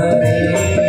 Hare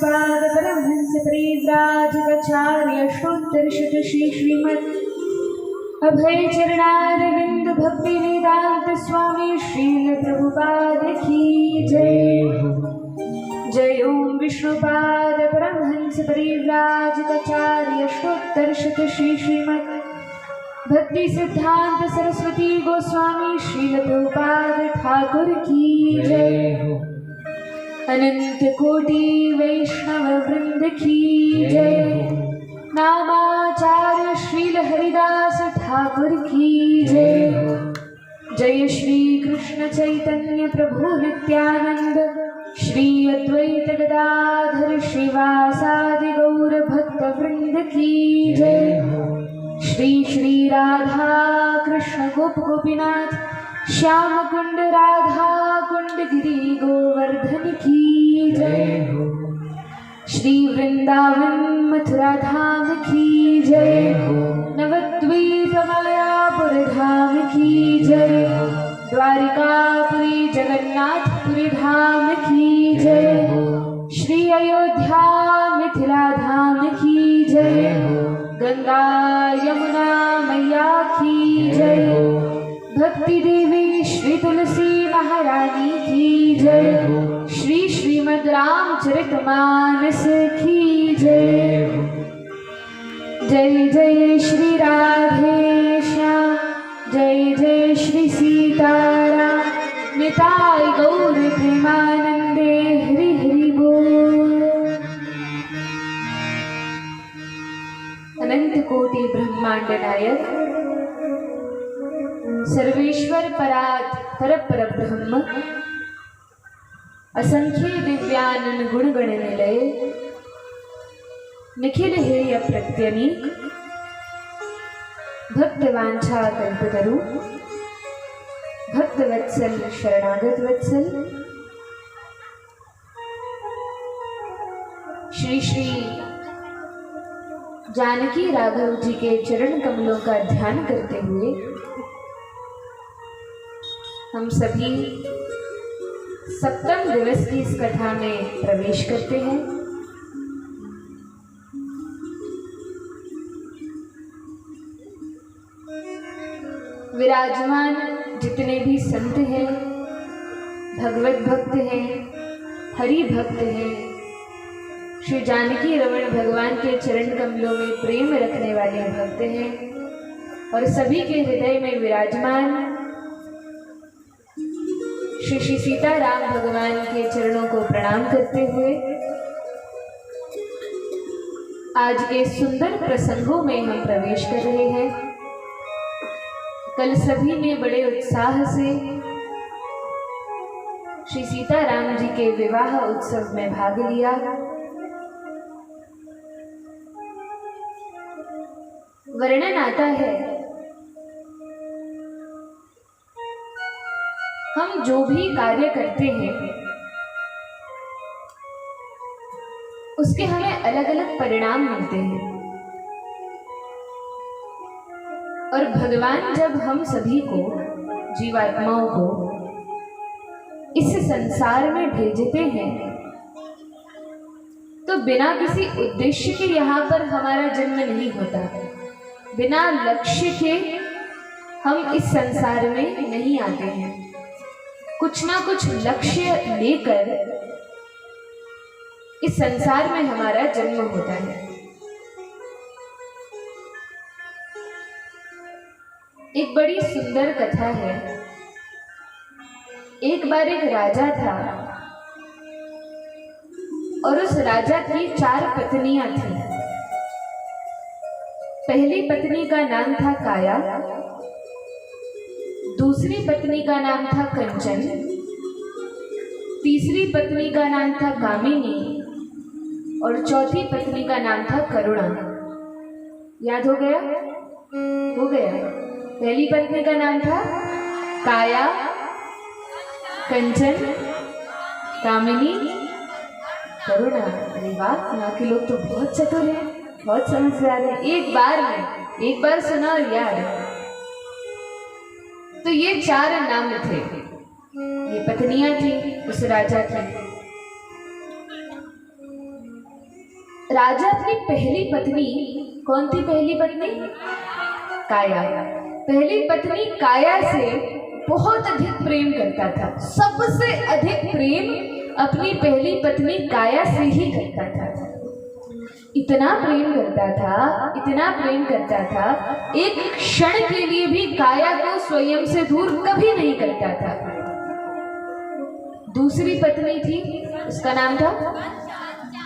Vishnupad Paramhans परिव्राजकाचार्य षोडशत Shri Shrimad अभय चरणारविंद भक्ति वेदांत स्वामी श्रील प्रभुपाद की जय। जय ओम विष्णुपाद परमहंस परिव्राजकाचार्य षोडशत श्री श्रीमद भक्ति सिद्धांत सरस्वती गोस्वामी श्रील प्रभुपाद ठाकुर की जय। अनंत कोटि वैष्णव वृंद की जय। नामाचार्य श्रील हरिदास ठाकुर की जय। जय श्री कृष्ण चैतन्य प्रभु नित्यानंद श्री अद्वैत गदाधर श्रीवासादि गौर भक्त वृंद की जय। श्री श्री राधा कृष्ण गोप गोपीनाथ श्याम कुंड राधा कुंड गिरी गोवर्धन की जय। श्री वृंदावन मथुरा धाम की जय। नवद्वीप मायापुर धाम की जय। द्वारिकापुरी जगन्नाथपुरी धाम की जय। श्री अयोध्या मिथिला धाम की जय। गंगा यमुना मैया की जय। भक्ति देवी श्री तुलसी महारानी की जय। श्री श्रीमद् रामचरितमानस की जय। जय जय श्री राधे श्याम जय जय श्री सीताराम निताय गौर प्रेमानंदे हरि हरि बोल। अनंत कोटि ब्रह्मांड नायक सर्वेश्वर परात् पर ब्रह्म असंख्य दिव्यानन गुण गण निलय निखिल हेय प्रत्यनीक भक्तवांछा कल्पतरु भक्तवत्सल शरणागत वत्सल श्री श्री जानकी राघव जी के चरण कमलों का ध्यान करते हुए हम सभी सप्तम दिवस की इस कथा में प्रवेश करते हैं। विराजमान जितने भी संत हैं, भगवत भक्त हैं, हरि भक्त हैं, श्री जानकी रमण भगवान के चरण कमलों में प्रेम रखने वाले भक्त हैं और सभी के हृदय में विराजमान श्री श्री सीताराम भगवान के चरणों को प्रणाम करते हुए आज के सुंदर प्रसंगों में हम प्रवेश कर रहे हैं। कल सभी ने बड़े उत्साह से श्री सीताराम जी के विवाह उत्सव में भाग लिया। वर्णन आता है हम जो भी कार्य करते हैं उसके हमें अलग अलग परिणाम मिलते हैं और भगवान जब हम सभी को जीवात्माओं को इस संसार में भेजते हैं तो बिना किसी उद्देश्य के यहाँ पर हमारा जन्म नहीं होता। बिना लक्ष्य के हम इस संसार में नहीं आते हैं। कुछ ना कुछ लक्ष्य लेकर इस संसार में हमारा जन्म होता है। एक बड़ी सुंदर कथा है। एक बार एक राजा था और उस राजा की 4 पत्नियां थीं। पहली पत्नी का नाम था काया, दूसरी पत्नी का नाम था कंचन, तीसरी पत्नी का नाम था कामिनी और चौथी पत्नी का नाम था करुणा। याद हो गया? हो गया। पहली पत्नी का नाम था काया, कंचन, कामिनी, करुणा। अरे वाह, यहाँ के लोग तो बहुत चतुर हैं, बहुत समझदार हैं। एक बार सुना और याद। तो ये 4 नाम थे, ये पत्नियां थी उस राजा की। राजा अपनी पहली पत्नी, कौन थी पहली पत्नी? काया। पहली पत्नी काया से बहुत अधिक प्रेम करता था। सबसे अधिक प्रेम अपनी पहली पत्नी काया से ही करता था। इतना प्रेम करता था, इतना प्रेम करता था, एक क्षण के लिए भी काया को स्वयं से दूर कभी नहीं करता था। दूसरी पत्नी थी, उसका नाम था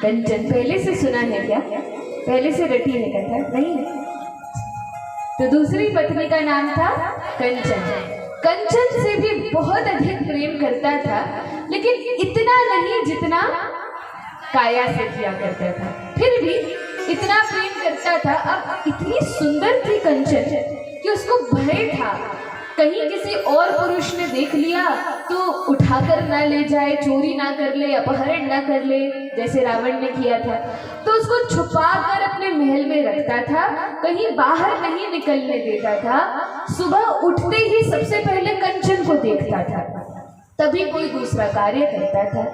कंचन। पहले से सुना है क्या? पहले से रटी है कथा? नहीं। तो दूसरी पत्नी का नाम था कंचन। कंचन से भी बहुत अधिक प्रेम करता था, लेकिन इतना नहीं जितना काया से किया करता था। फिर भी इतना प्रेम करता था। अब इतनी सुंदर थी कंचन कि उसको भय था कहीं किसी और पुरुष ने देख लिया तो उठाकर ना ले जाए, चोरी ना कर ले, अपहरण ना कर ले, जैसे रावण ने किया था। तो उसको छुपा कर अपने महल में रखता था, कहीं बाहर नहीं निकलने देता था। सुबह उठते ही सबसे पहले कंचन को देखता था, तभी कोई दूसरा कार्य करता था।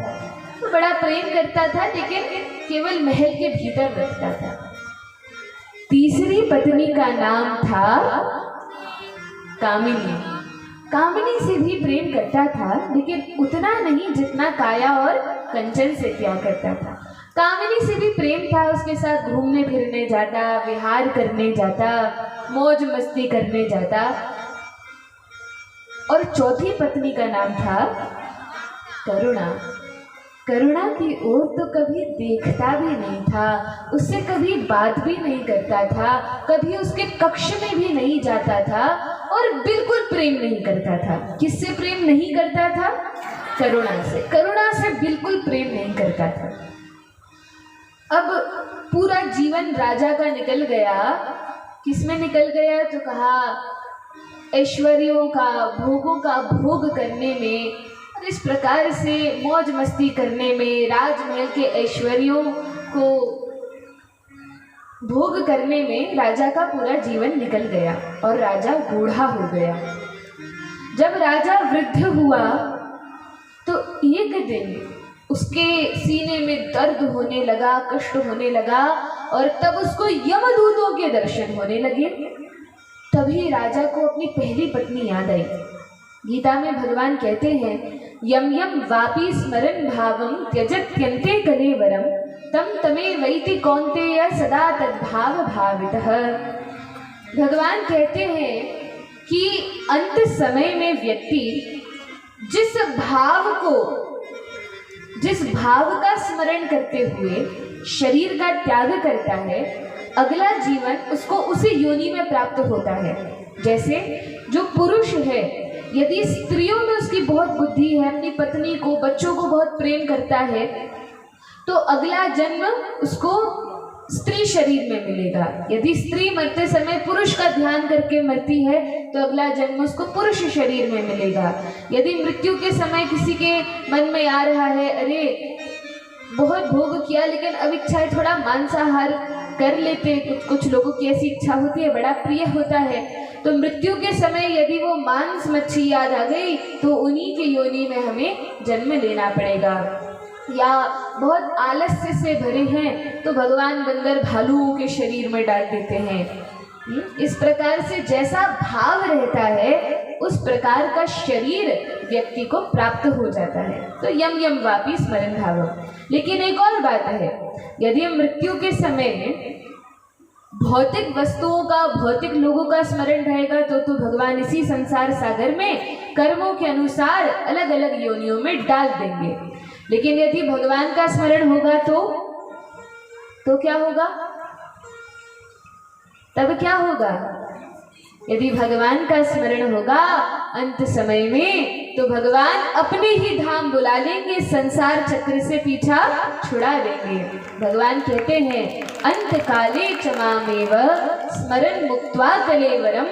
तो बड़ा प्रेम करता था, लेकिन केवल महल के भीतर रखता था। तीसरी पत्नी का नाम था कामिनी। कामिनी से भी प्रेम करता था, लेकिन उतना नहीं जितना काया और कंचन से किया करता था। कामिनी से भी प्रेम था, उसके साथ घूमने फिरने जाता, विहार करने जाता, मौज मस्ती करने जाता। और चौथी पत्नी का नाम था करुणा। करुणा की ओर तो कभी देखता भी नहीं था, उससे कभी बात भी नहीं करता था, कभी उसके कक्ष में भी नहीं जाता था और बिल्कुल प्रेम नहीं करता था। किससे प्रेम नहीं करता था? करुणा से। करुणा से बिल्कुल प्रेम नहीं करता था। अब पूरा जीवन राजा का निकल गया। किसमें निकल गया? तो कहा ऐश्वर्यों का, भोगों का भोग करने में, इस प्रकार से मौज मस्ती करने में, राजमहल के ऐश्वर्यों को भोग करने में राजा का पूरा जीवन निकल गया और राजा बूढ़ा हो गया। जब राजा वृद्ध हुआ तो एक दिन उसके सीने में दर्द होने लगा, कष्ट होने लगा, और तब उसको यमदूतों के दर्शन होने लगे। तभी राजा को अपनी पहली पत्नी याद आई। गीता में भगवान कहते हैं, यम यम वापी स्मरन भावम त्यजत्यन्ते कलेवरम तम तमे वैति कौन्तेय सदा तद्भाव भावितः। भगवान कहते हैं कि अंत समय में व्यक्ति जिस भाव का स्मरण करते हुए शरीर का त्याग करता है, अगला जीवन उसको उसी योनि में प्राप्त होता है। जैसे जो पुरुष है, यदि स्त्रियों में उसकी बहुत बुद्धि है, अपनी पत्नी को, बच्चों को बहुत प्रेम करता है, तो अगला जन्म उसको स्त्री शरीर में मिलेगा। यदि स्त्री मरते समय पुरुष का ध्यान करके मरती है तो अगला जन्म उसको पुरुष शरीर में मिलेगा। यदि मृत्यु के समय किसी के मन में आ रहा है, अरे बहुत भोग किया लेकिन अब इच्छा है थोड़ा मांसाहार कर लेते, कुछ लोगों की ऐसी इच्छा होती है, बड़ा प्रिय होता है, तो मृत्यु के समय यदि वो मांस मच्छी याद आ गई तो उन्हीं की योनि में हमें जन्म लेना पड़ेगा। या बहुत आलस्य से भरे हैं तो भगवान बंदर भालुओं के शरीर में डाल देते हैं। इस प्रकार से जैसा भाव रहता है उस प्रकार का शरीर व्यक्ति को प्राप्त हो जाता है। तो यम यम वापी स्मरण भावम। लेकिन एक और बात है, यदि मृत्यु के समय में भौतिक वस्तुओं का, भौतिक लोगों का स्मरण रहेगा तो भगवान इसी संसार सागर में कर्मों के अनुसार अलग अलग योनियों में डाल देंगे। लेकिन यदि भगवान का स्मरण होगा तो क्या होगा? तब क्या होगा? यदि भगवान का स्मरण होगा अंत समय में तो भगवान अपने ही धाम बुला लेंगे, संसार चक्र से पीछा छुड़ा देंगे। भगवान कहते हैं, अंत काले च मामेव स्मरन् मुक्त्वा कलेवरम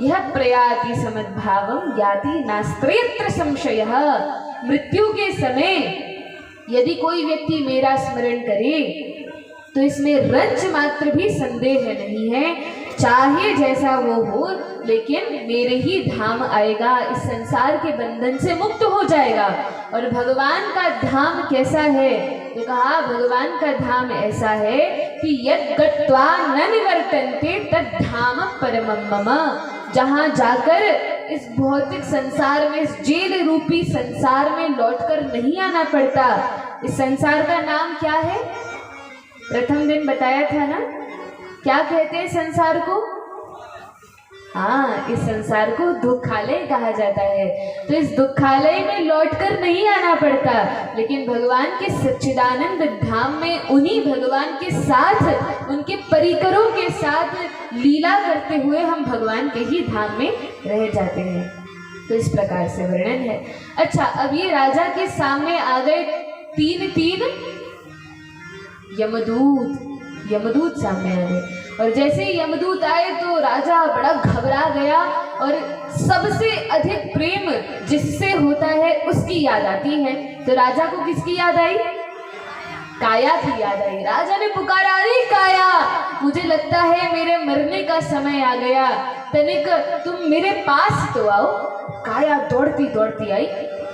यह प्रयाति समद्भावम याति नास्त्यत्र संशयः। मृत्यु के समय यदि कोई व्यक्ति मेरा स्मरण करे तो इसमें रंच मात्र भी संदेह नहीं है, चाहे जैसा वो हो लेकिन मेरे ही धाम आएगा, इस संसार के बंधन से मुक्त हो जाएगा। और भगवान का धाम कैसा है? तो कहा भगवान का धाम ऐसा है कि यद गत्वा न निवर्तन्ते तद धाम परमं मम। जहाँ जाकर इस भौतिक संसार में, इस जेल रूपी संसार में लौटकर नहीं आना पड़ता। इस संसार का नाम क्या है? प्रथम दिन बताया था ना, क्या कहते हैं संसार को? हाँ, इस संसार को दुखालय कहा जाता है। तो इस दुखालय में लौटकर नहीं आना पड़ता, लेकिन भगवान के सच्चिदानंद धाम में उन्हीं भगवान के साथ, उनके परिकरों के साथ लीला करते हुए हम भगवान के ही धाम में रह जाते हैं। तो इस प्रकार से वर्णन है। अच्छा, अब ये राजा के सामने आ गए तीन यमदूत सामने आ गए। और जैसे यमदूत आए तो राजा बड़ा घबरा गया और सबसे अधिक प्रेम जिससे होता है उसकी याद आती है। तो राजा को किसकी याद आई? काया की याद आई। राजा ने पुकारा, अरे काया, मुझे लगता है मेरे मरने का समय आ गया, तनिक तुम मेरे पास तो आओ। काया दौड़ती दौड़ती आई,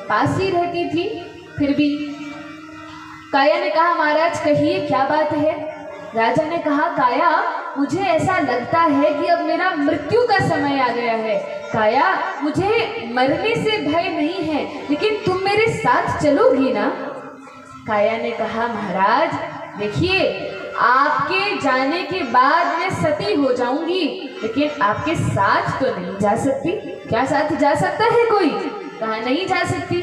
पास ही रहती थी फिर भी। काया ने कहा, महाराज कहिए क्या बात है? राजा ने कहा, काया मुझे ऐसा लगता है कि अब मेरा मृत्यु का समय आ गया है। काया, मुझे मरने से भय नहीं है, लेकिन तुम मेरे साथ चलोगी ना? काया ने कहा, महाराज देखिए, आपके जाने के बाद मैं सती हो जाऊंगी, लेकिन आपके साथ तो नहीं जा सकती। क्या साथ जा सकता है कोई? कहा नहीं जा सकती।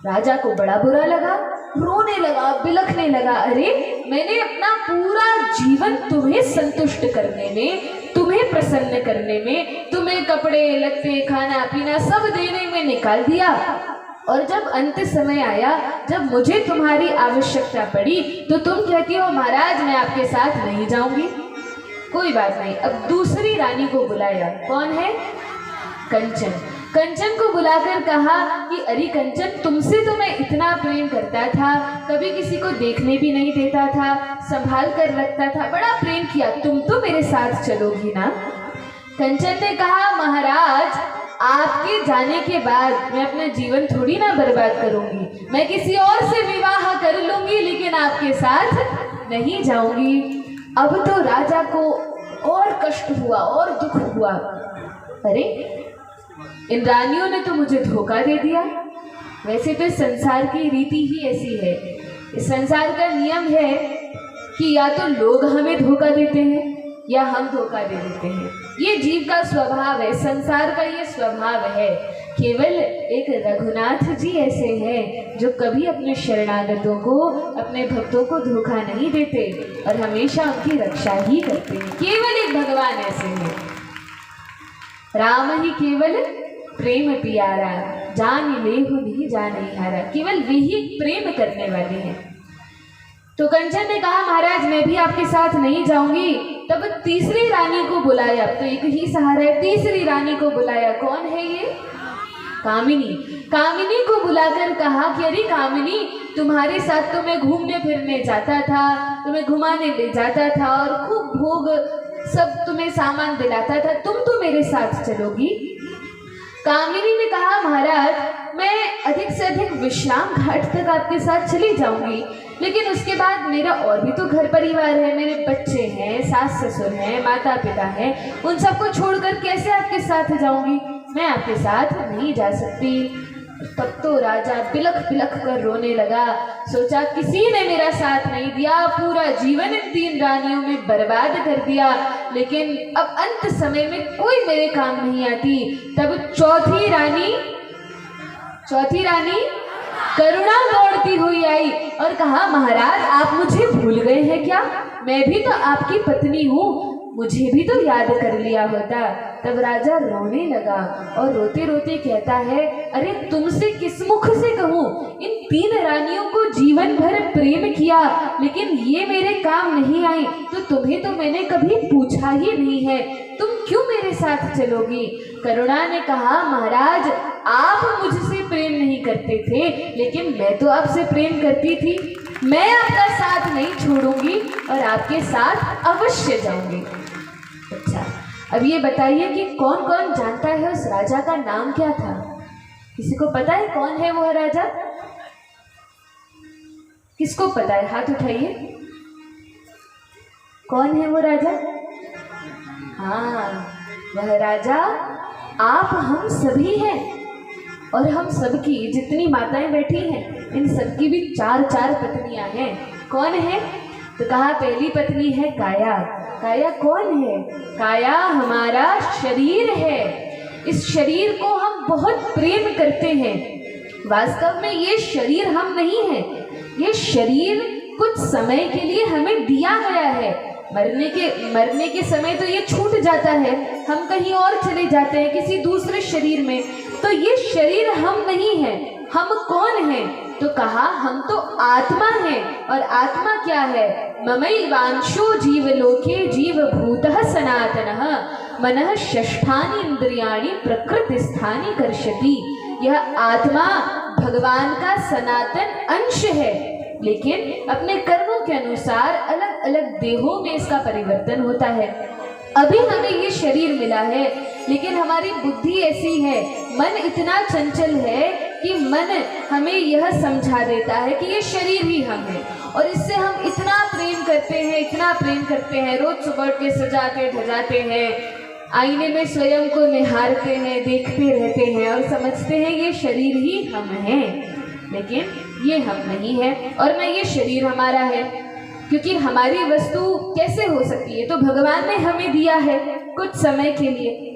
राजा को बड़ा बुरा लगा, रोने लगा, बिलखने लगा, अरे मैंने अपना पूरा जीवन तुम्हें संतुष्ट करने में, तुम्हें प्रसन्न करने में, तुम्हें कपड़े लत्ते खाना पीना सब देने में निकाल दिया, और जब अंत समय आया, जब मुझे तुम्हारी आवश्यकता पड़ी, तो तुम कहती हो महाराज मैं आपके साथ नहीं जाऊंगी। कोई बात नहीं। अब दूसरी रानी को बुलाया। कौन है? कंचन। कंचन को बुलाकर कहा कि अरे कंचन, तुमसे तो मैं इतना प्रेम करता था, कभी किसी को देखने भी नहीं देता था, संभाल कर रखता था, बड़ा प्रेम किया, तुम तो मेरे साथ चलोगी ना? कंचन ने कहा, महाराज आपके जाने के बाद मैं अपना जीवन थोड़ी ना बर्बाद करूंगी, मैं किसी और से विवाह कर लूंगी, लेकिन आपके साथ नहीं जाऊंगी। अब तो राजा को और कष्ट हुआ और दुख हुआ, अरे इन रानियों ने तो मुझे धोखा दे दिया। वैसे तो संसार की रीति ही ऐसी है, इस संसार का नियम है कि या तो लोग हमें धोखा देते हैं या हम धोखा दे देते हैं। ये जीव का स्वभाव है, संसार का ये स्वभाव है। केवल एक रघुनाथ जी ऐसे हैं जो कभी अपने शरणागतों को, अपने भक्तों को धोखा नहीं देते और हमेशा उनकी रक्षा ही करते हैं। केवल एक भगवान ऐसे हैं, राम ही केवल प्रेम पियारा, जान लेहु नहीं जाने हारा। केवल वे ही प्रेम करने वाले हैं। तो कंचन ने कहा, महाराज मैं भी आपके साथ नहीं जाऊंगी। तब तीसरी रानी को बुलाया, तो एक ही सहारा है, तीसरी रानी को बुलाया। कौन है ये? कामिनी। कामिनी को बुलाकर कहा कि अरे कामिनी, तुम्हारे साथ तो मैं घूमने फिरने जाता था, तुम्हें घुमाने ले जाता था और खूब भोग सब तुम्हें सामान दिलाता था, तुम तो मेरे साथ चलोगी? कामिनी ने कहा, महाराज मैं अधिक से अधिक विश्राम घाट तक आपके साथ चली जाऊंगी, लेकिन उसके बाद मेरा और भी तो घर परिवार है, मेरे बच्चे हैं, सास ससुर हैं, माता पिता हैं, उन सबको छोड़कर कैसे आपके साथ जाऊंगी? मैं आपके साथ नहीं जा सकती। तब तो राजा बिलख बिलख कर रोने लगा। सोचा किसी ने मेरा साथ नहीं दिया, पूरा जीवन इन तीन रानियों में बर्बाद कर दिया, लेकिन अब अंत समय में कोई मेरे काम नहीं आती। तब चौथी रानी करुणा दौड़ती हुई आई और कहा, महाराज आप मुझे भूल गए हैं क्या? मैं भी तो आपकी पत्नी हूँ, मुझे भी तो याद कर लिया होता। तब राजा रोने लगा और रोते रोते कहता है, अरे तुमसे किस मुख से कहूँ, इन तीन रानियों को जीवन भर प्रेम किया, लेकिन ये मेरे काम नहीं आई, तो तुम्हें तो मैंने कभी पूछा ही नहीं है, तुम क्यों मेरे साथ चलोगी? करुणा ने कहा, महाराज आप मुझसे प्रेम नहीं करते थे, लेकिन मैं तो आपसे प्रेम करती थी, मैं आपका साथ नहीं छोड़ूंगी और आपके साथ अवश्य जाऊंगी। अच्छा, अब ये बताइए कि कौन कौन जानता है उस राजा का नाम क्या था? किसी को पता है कौन है वो राजा? किसको पता है? हाथ उठाइए। कौन है वो राजा? हाँ, वह राजा आप हम सभी हैं। और हम सबकी जितनी माताएं बैठी हैं, इन सबकी भी 4-4 पत्नियां हैं। कौन है? तो कहा पहली पत्नी है काया। काया कौन है? काया हमारा शरीर है। इस शरीर को हम बहुत प्रेम करते हैं। वास्तव में ये शरीर हम नहीं है, ये शरीर कुछ समय के लिए हमें दिया गया है। मरने के समय तो ये छूट जाता है, हम कहीं और चले जाते हैं किसी दूसरे शरीर में। तो ये शरीर हम नहीं है। हम कौन हैं? तो कहा हम तो आत्मा हैं। और आत्मा क्या है? ममैवांशो जीवलोके जीवभूतः सनातनः मनः षष्ठानि इंद्रियाणि प्रकृतिस्थानि कर्षति। यह आत्मा भगवान का सनातन अंश है, लेकिन अपने कर्मों के अनुसार अलग अलग देहों में इसका परिवर्तन होता है। अभी हमें ये शरीर मिला है, लेकिन हमारी बुद्धि ऐसी है, मन इतना चंचल है कि मन हमें यह समझा देता है कि ये शरीर ही हम हैं। और इससे हम इतना प्रेम करते हैं, इतना प्रेम करते हैं, रोज सुबह के सजाते धजाते हैं, आईने में स्वयं को निहारते हैं, देखते रहते हैं और समझते हैं ये शरीर ही हम हैं। लेकिन ये हम नहीं है और न ये शरीर हमारा है, क्योंकि हमारी वस्तु कैसे हो सकती है? तो भगवान ने हमें दिया है कुछ समय के लिए,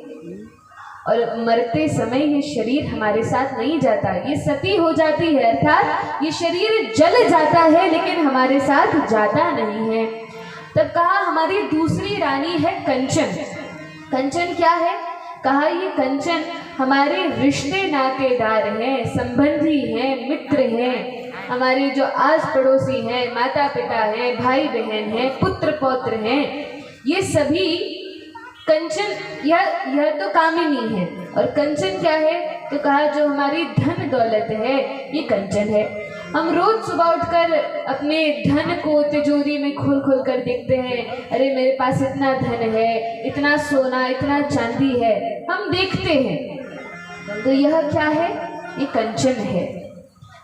और मरते समय ये शरीर हमारे साथ नहीं जाता, ये सती हो जाती है, अर्थात ये शरीर जल जाता है, लेकिन हमारे साथ जाता नहीं है। तब कहा हमारी दूसरी रानी है कंचन। कंचन क्या है? कहा ये कंचन हमारे रिश्ते नातेदार हैं, संबंधी हैं, मित्र हैं, हमारे जो आस पड़ोसी हैं, माता पिता हैं, भाई बहन हैं, पुत्र पौत्र हैं, ये सभी कंचन। यह तो कामिनी है। और कंचन क्या है? तो कहा जो हमारी धन दौलत है ये कंचन है। हम रोज सुबह उठकर अपने धन को तिजोरी में खोल खोल कर देखते हैं, अरे मेरे पास इतना धन है, इतना सोना, इतना चांदी है, हम देखते हैं। तो यह क्या है? ये कंचन है।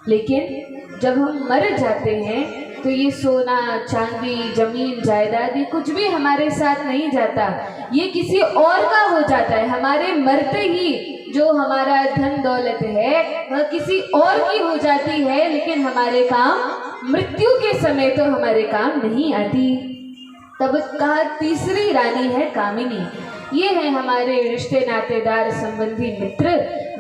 लेकिन जब हम मर जाते हैं तो ये सोना चांदी जमीन जायदाद ये कुछ भी हमारे साथ नहीं जाता, ये किसी और का हो जाता है। हमारे मरते ही जो हमारा धन दौलत है वह किसी और की हो जाती है, लेकिन हमारे काम मृत्यु के समय तो हमारे काम नहीं आती। तब कहा तीसरी रानी है कामिनी। ये है हमारे रिश्ते नातेदार संबंधी मित्र।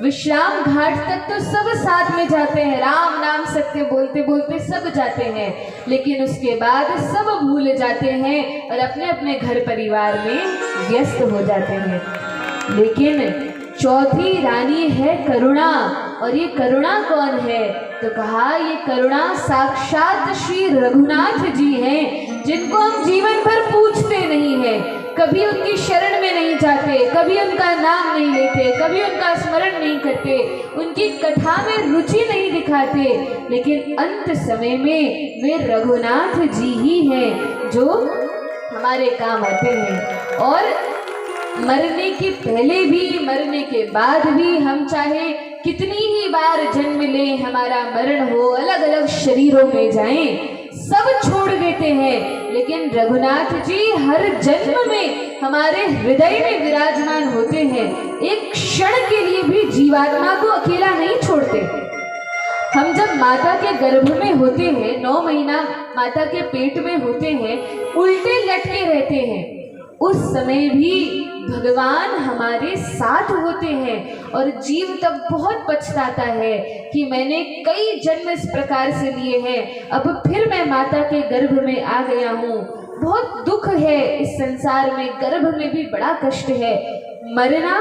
विश्राम घाट तक तो सब साथ में जाते हैं, राम नाम सत्य बोलते बोलते सब जाते हैं, लेकिन उसके बाद सब भूल जाते हैं और अपने अपने घर परिवार में व्यस्त हो जाते हैं। लेकिन चौथी रानी है करुणा। और ये करुणा कौन है? तो कहा ये करुणा साक्षात श्री रघुनाथ जी हैं, जिनको हम जीवन भर पूछते नहीं हैं, कभी उनकी शरण में नहीं जाते, कभी उनका नाम नहीं लेते, कभी उनका स्मरण नहीं करते, उनकी कथा में रुचि नहीं दिखाते, लेकिन अंत समय में वे रघुनाथ जी ही हैं जो हमारे काम आते हैं। और मरने के पहले भी मरने के बाद भी हम चाहे कितनी ही बार जन्म लें, हमारा मरण हो, अलग अलग शरीरों में जाएं, सब छोड़ देते हैं, लेकिन रघुनाथ जी हर जन्म में हमारे हृदय में विराजमान होते हैं। एक क्षण के लिए भी जीवात्मा को अकेला नहीं छोड़ते। हम जब माता के गर्भ में होते हैं, 9 महीना माता के पेट में होते हैं, उल्टे लटके रहते हैं, उस समय भी भगवान हमारे साथ होते हैं। और जीव तब बहुत पछताता है कि मैंने कई जन्म इस प्रकार से लिए हैं, अब फिर मैं माता के गर्भ में आ गया हूँ। बहुत दुख है इस संसार में, गर्भ में भी बड़ा कष्ट है। मरना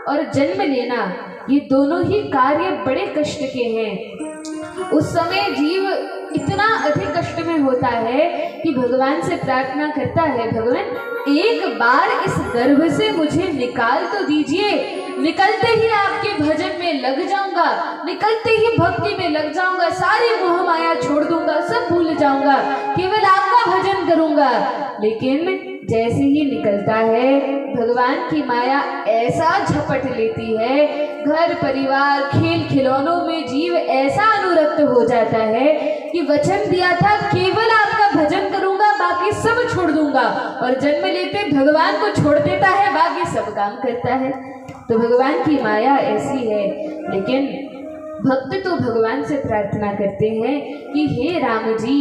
और जन्म लेना ये दोनों ही कार्य बड़े कष्ट के हैं। उस समय जीव इतना अधिक कष्ट में होता है कि भगवान से प्रार्थना करता है, भगवान एक बार इस गर्भ से मुझे निकाल तो दीजिए, निकलते ही आपके भजन में लग जाऊंगा, निकलते ही भक्ति में लग जाऊंगा, सारी मोह माया छोड़ दूंगा, सब भूल जाऊंगा, केवल आपका भजन करूंगा। लेकिन जैसे ही निकलता है भगवान की माया ऐसा झपट लेती है, घर परिवार खेल खिलौनों में जीव ऐसा अनुरक्त हो जाता है कि वचन दिया था केवल आपका भजन करूंगा, बाकी सब छोड़ दूंगा, और जन्म लेते भगवान को छोड़ देता है, बाकी सब काम करता है। तो भगवान की माया ऐसी है। लेकिन भक्त तो भगवान से प्रार्थना करते हैं कि हे राम जी,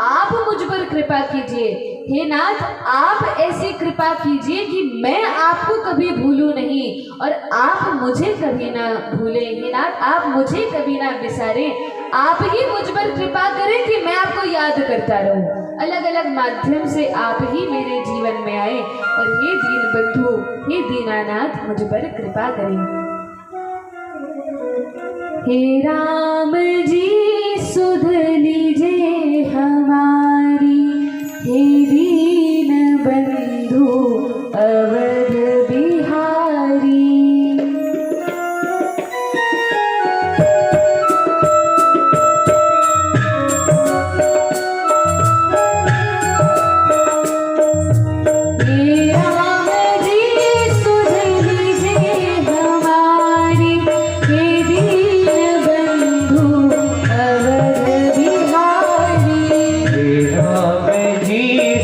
आप मुझ पर कृपा कीजिए, हे नाथ आप ऐसी कृपा कीजिए कि मैं आपको कभी भूलूं नहीं और आप मुझे कभी ना भूलें। हे नाथ आप मुझे कभी ना बिसारें, आप ही मुझ पर कृपा करें कि मैं आपको याद करता रहूं। अलग अलग माध्यम से आप ही मेरे जीवन में आए और हे दीन बंधु, हे दीनानाथ मुझ पर कृपा करें। हे राम जी सुध लीजिए हमारी, हे दीन बंधु अवध बिहारी। हे राम जी सुध लीजिए हमारी, हे दीन बंधु अवध बिहारी। हे राम जी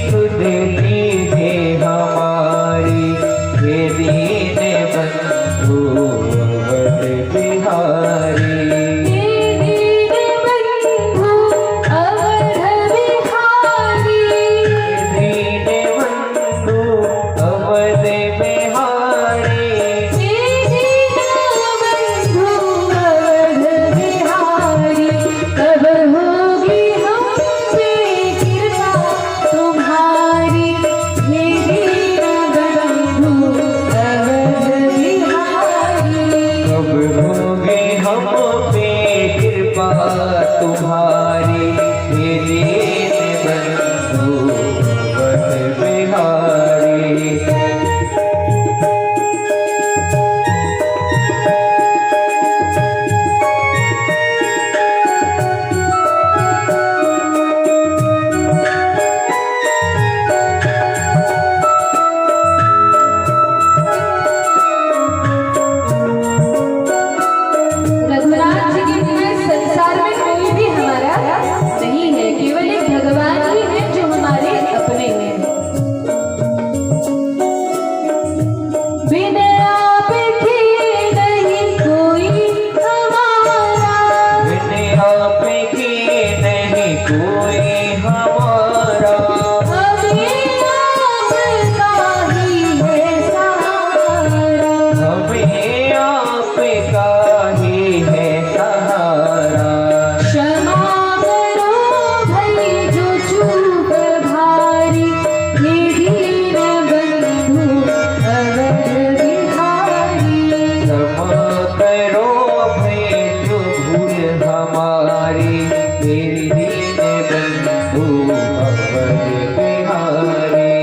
सुध लीजिए हमारी, हे दीन बंधु अवध बिहारी। हे दीन बंधु अवध बिहारी। दीन बंधु अवध बिहारी। हे दीन बंधु अवध बिहारी। कब होगी हम पे कृपा तुम्हारी, हे दीन बंधु अवध बिहारी। कब होगी हम पे कृपा तुम्हारी, हे दीन बंधु अवध बिहारी। रघुनाथ जी के बिना इस संसार में कोई भी हमारा नहीं है, केवल एक भगवान ही है जो हमारे अपने हैं। बिन आपके नहीं कोई हमारा, बिन आपके नहीं कोई हमारा। हमें आपका ही है सहारा। हमें आपका ही है सहारा। क्षमा करो भई जो चूक भारी, हे दीन बंधु अवध बिहारी। क्षमा करो भई जो भूल हमारी, मेरी दीन बंधु अवध बिहारी।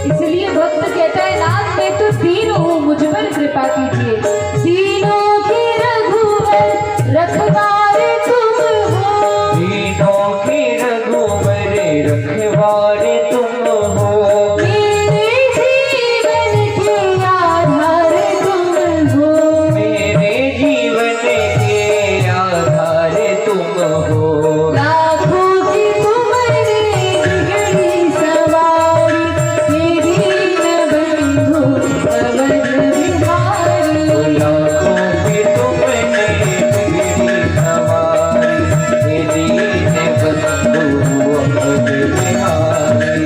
इसलिए भक्त कहता है नाथ मैं तो दीन हूँ, मुझ पर कृपा कीजिए। दीनों के रघुवर रखवारे तुम हो, दीनों के रघुवर रखवारे तुम हो, मेरे जीवन के आधार तुम हो, मेरे जीवन के आधार तुम हो। लाखों की तुम्हारी बिगड़ी सवारी, हे दीन बंधु अवध बिहारी। लाखों की तुमने बिगड़ी सवारी, हे दीन बंधु अवध बिहारी।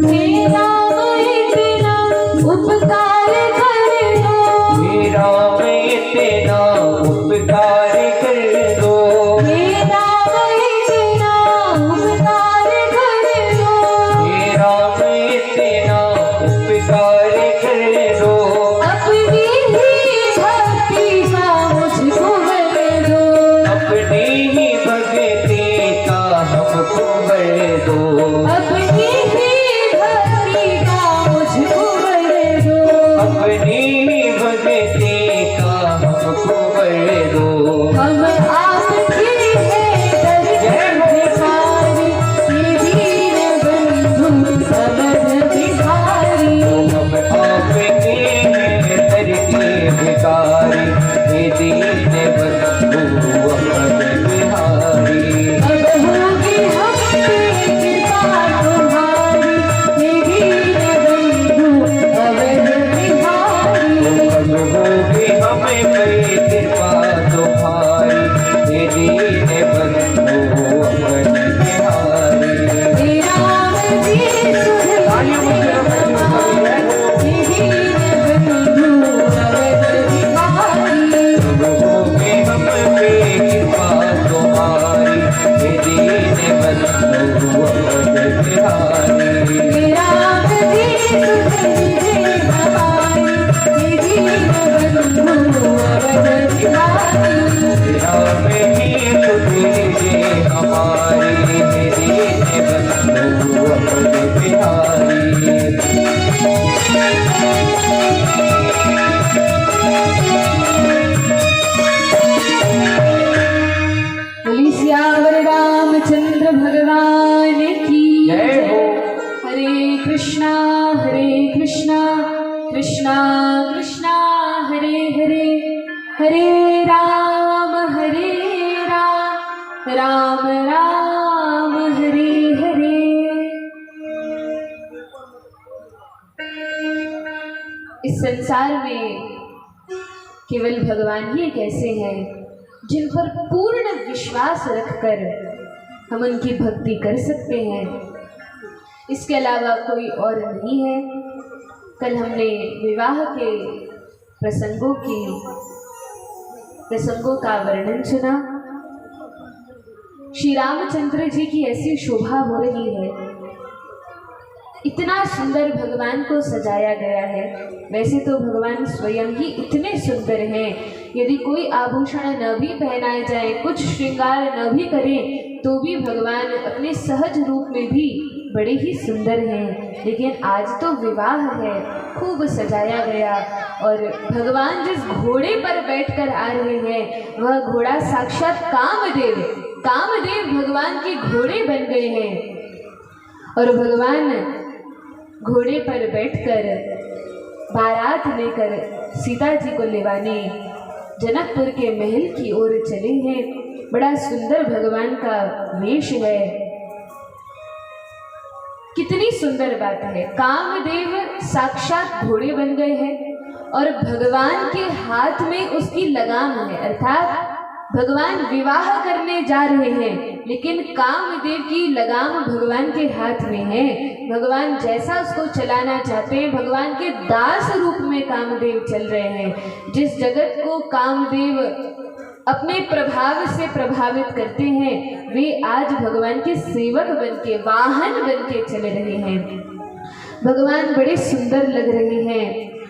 हे राम इतना उपकार कर दो, हे राम इतना उपकार कर दो, हे राम इतना उपकार कर दो, हे राम इतना उपकार कर दो। अपनी ही भक्ति का मुझको वर दो, अपनी ही भक्ति का हमको वर दो, अपनी ही भक्ति का मुझको वर दो। अपनी ही भक्ति का हमको वर दो। हम आपके हैं दर्शन भिखारी, हे दीन बंधु अवध बिहारी। हम आपके हैं दर के भिखारी, हे दीन बंधु अवध बिहारी। अब होगी हम पे कृपा तुम्हारी, हे दीन बंधु अवध बिहारी। अब होगी हमें पे कृपा तुम्हारी, हे दीन बंधु अवध बिहारी। हे राम जी सुधे हमारे, हे दीन बंधु अवध बिहारी। अब होगी हम पे कृपा तुम्हारी, हे दीन बंधु अवध बिहारी। हे राम जी सुधे हमारे, हे दीन बंधु अवध बिहारी। राम ही तुझे हमारी, हे दीन बंधु अवध बिहारी। बोली सियावर रामचंद्र भगवान की जय हो। हरे कृष्णा कृष्णा कृष्णा हरे हरे, हरे राम राम राम हरे हरे। इस संसार में केवल भगवान ही एक ऐसे हैं जिन पर पूर्ण विश्वास रखकर हम उनकी भक्ति कर सकते हैं, इसके अलावा कोई और नहीं है। कल हमने विवाह के प्रसंगों का वर्णन सुना। श्री रामचंद्र जी की ऐसी शोभा हो रही है, इतना सुंदर भगवान को सजाया गया है। वैसे तो भगवान स्वयं ही इतने सुंदर हैं, यदि कोई आभूषण न भी पहनाए जाए, कुछ श्रृंगार न भी करें, तो भी भगवान अपने सहज रूप में भी बड़े ही सुंदर हैं। लेकिन आज तो विवाह है, खूब सजाया गया, और भगवान जिस घोड़े पर बैठकर आ रहे हैं वह घोड़ा साक्षात कामदेव भगवान के घोड़े बन गए हैं। और भगवान घोड़े पर बैठकर बारात लेकर सीता जी को लेवाने जनकपुर के महल की ओर चले हैं। बड़ा सुंदर भगवान का वेश है। कितनी सुंदर बात है, कामदेव साक्षात घोड़े बन गए हैं और भगवान के हाथ में उसकी लगाम है, अर्थात भगवान विवाह करने जा रहे हैं, लेकिन कामदेव की लगाम भगवान के हाथ में है। भगवान जैसा उसको चलाना चाहते हैं, भगवान के दास रूप में कामदेव चल रहे हैं। जिस जगत को कामदेव अपने प्रभाव से प्रभावित करते हैं, वे आज भगवान के सेवक बनके, वाहन बनके चल रहे हैं। भगवान बड़े सुंदर लग रहे हैं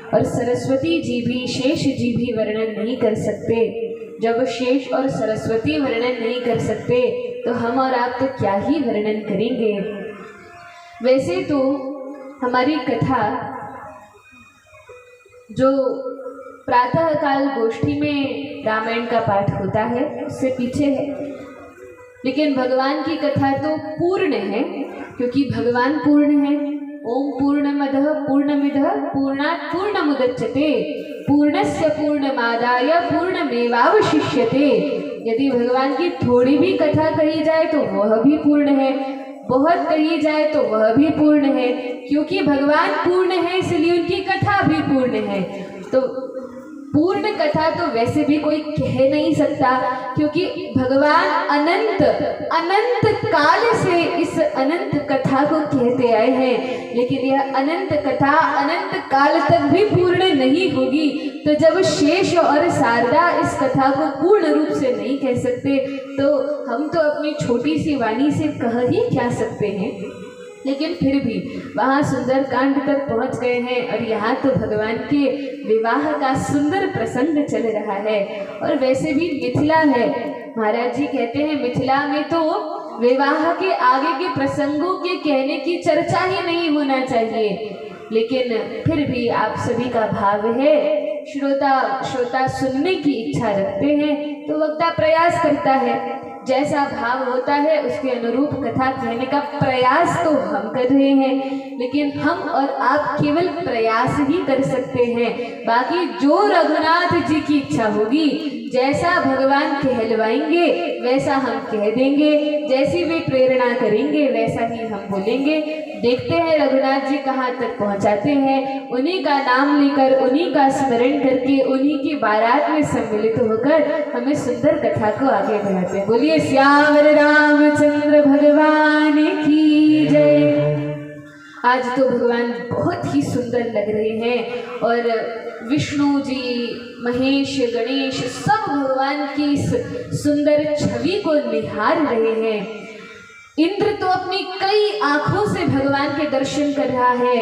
और सरस्वती जी भी, शेष जी भी वर्णन नहीं कर सकते। जब शेष और सरस्वती वर्णन नहीं कर सकते तो हम और आप तो क्या ही वर्णन करेंगे। वैसे तो हमारी कथा जो प्रातःकाल गोष्ठी में रामायण का पाठ होता है उससे पीछे है, लेकिन भगवान की कथा तो पूर्ण है, क्योंकि भगवान पूर्ण है। ओम पूर्णमदः पूर्णमिदः पूर्णात् पूर्णमुदच्यते पूर्णस्य पूर्णमादाय पूर्णमेवावशिष्यते। यदि भगवान की थोड़ी भी कथा कही जाए तो वह भी पूर्ण है, बहुत कही जाए तो वह भी पूर्ण है, क्योंकि भगवान पूर्ण है इसलिए उनकी कथा भी पूर्ण है। तो पूर्ण कथा तो वैसे भी कोई कह नहीं सकता, क्योंकि भगवान अनंत अनंत काल से इस अनंत कथा को कहते आए हैं, लेकिन यह अनंत कथा अनंत काल तक भी पूर्ण नहीं होगी। तो जब शेष और शारदा इस कथा को पूर्ण रूप से नहीं कह सकते, तो हम तो अपनी छोटी सी वाणी से कह ही क्या सकते हैं। लेकिन फिर भी वहाँ सुंदर कांड तक पहुँच गए हैं और यहाँ तो भगवान के विवाह का सुंदर प्रसंग चल रहा है। और वैसे भी मिथिला है, महाराज जी कहते हैं मिथिला में तो विवाह के आगे के प्रसंगों के कहने की चर्चा ही नहीं होना चाहिए, लेकिन फिर भी आप सभी का भाव है, श्रोता सुनने की इच्छा रखते हैं तो वक्ता प्रयास करता है। जैसा भाव होता है उसके अनुरूप कथा कहने का प्रयास तो हम कर रहे हैं, लेकिन हम और आप केवल प्रयास ही कर सकते हैं। बाकी जो रघुनाथ जी की इच्छा होगी, जैसा भगवान कहलवाएंगे वैसा हम कह देंगे, जैसी वे प्रेरणा करेंगे वैसा ही हम बोलेंगे। देखते हैं रघुनाथ जी कहाँ तक पहुँचाते हैं। उन्हीं का नाम लेकर, उन्हीं का स्मरण करके, उन्हीं की बारात में सम्मिलित होकर हमें सुंदर कथा को आगे बढ़ाते हैं। बोलिए श्यावर रामचंद्र भगवान की जय। आज तो भगवान बहुत ही सुंदर लग रहे हैं और विष्णु जी, महेश, गणेश सब भगवान की इस सुंदर छवि को निहार रहे हैं। इंद्र तो अपनी कई आंखों से भगवान के दर्शन कर रहा है।